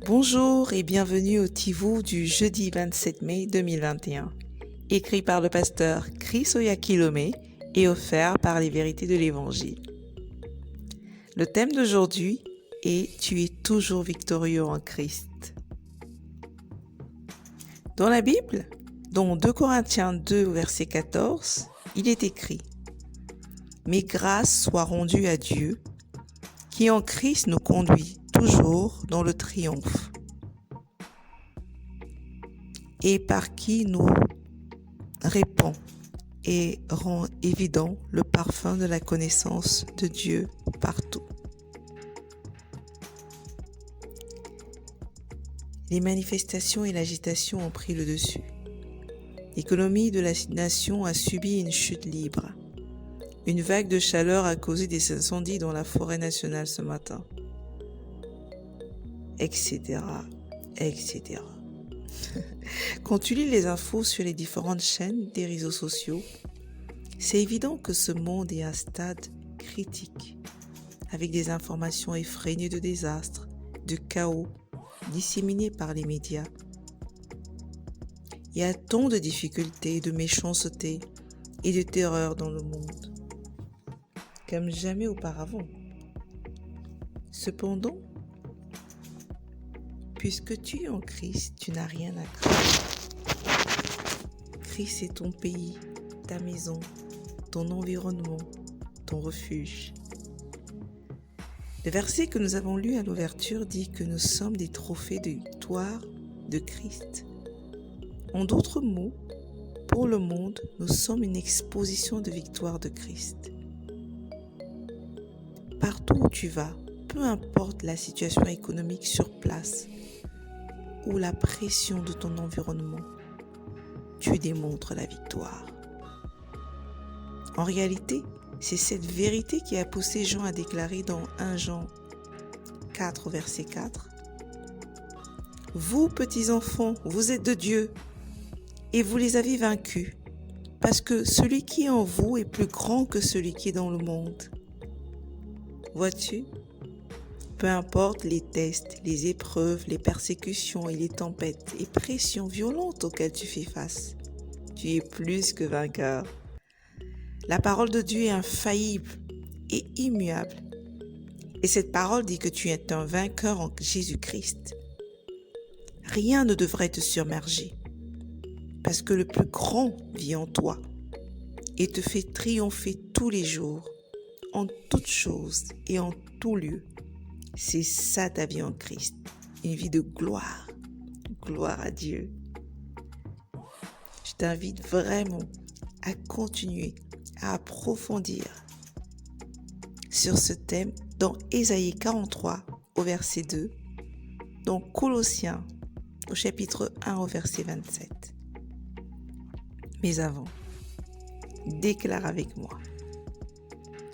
Bonjour et bienvenue au Tivou du jeudi 27 mai 2021, écrit par le pasteur Chris Oyakilome et offert par les vérités de l'Évangile. Le thème d'aujourd'hui est « Tu es toujours victorieux en Christ ». Dans la Bible, dans 2 Corinthiens 2, verset 14, il est écrit « Mais grâce soit rendue à Dieu, qui en Christ nous conduit toujours dans le triomphe, et par qui nous répand et rend évident le parfum de la connaissance de Dieu partout. » Les manifestations et l'agitation ont pris le dessus. L'économie de la nation a subi une chute libre. Une vague de chaleur a causé des incendies dans la forêt nationale ce matin, etc., etc. Quand tu lis les infos sur les différentes chaînes des réseaux sociaux, c'est évident que ce monde est à un stade critique, avec des informations effrénées de désastres, de chaos, disséminées par les médias. Il y a tant de difficultés, de méchanceté et de terreur dans le monde, comme jamais auparavant. Cependant, puisque tu es en Christ, tu n'as rien à craindre. Christ est ton pays, ta maison, ton environnement, ton refuge. Le verset que nous avons lu à l'ouverture dit que nous sommes des trophées de victoire de Christ. En d'autres mots, pour le monde, nous sommes une exposition de victoire de Christ. Partout où tu vas, peu importe la situation économique sur place ou la pression de ton environnement, tu démontres la victoire. En réalité, c'est cette vérité qui a poussé Jean à déclarer dans 1 Jean 4, verset 4 « Vous, petits enfants, vous êtes de Dieu, et vous les avez vaincus, parce que celui qui est en vous est plus grand que celui qui est dans le monde. » Vois-tu, peu importe les tests, les épreuves, les persécutions et les tempêtes et pressions violentes auxquelles tu fais face, tu es plus que vainqueur. La parole de Dieu est infaillible et immuable. Et cette parole dit que tu es un vainqueur en Jésus-Christ. Rien ne devrait te submerger, parce que le plus grand vit en toi et te fait triompher tous les jours, en toutes choses et en tout lieu. C'est ça ta vie en Christ, une vie de gloire. Gloire à Dieu. Je t'invite vraiment à continuer à approfondir sur ce thème dans Ésaïe 43 au verset 2, dans Colossiens au chapitre 1 au verset 27. Mais avant, déclare avec moi: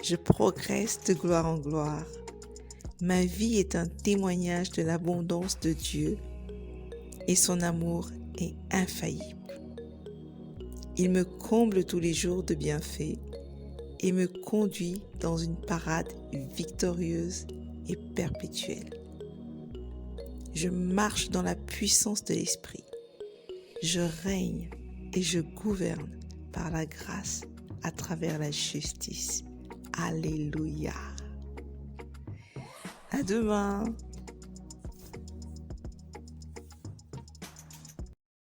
je progresse de gloire en gloire. Ma vie est un témoignage de l'abondance de Dieu et son amour est infaillible. Il me comble tous les jours de bienfaits et me conduit dans une parade victorieuse et perpétuelle. Je marche dans la puissance de l'Esprit. Je règne et je gouverne par la grâce à travers la justice. Alléluia. À demain.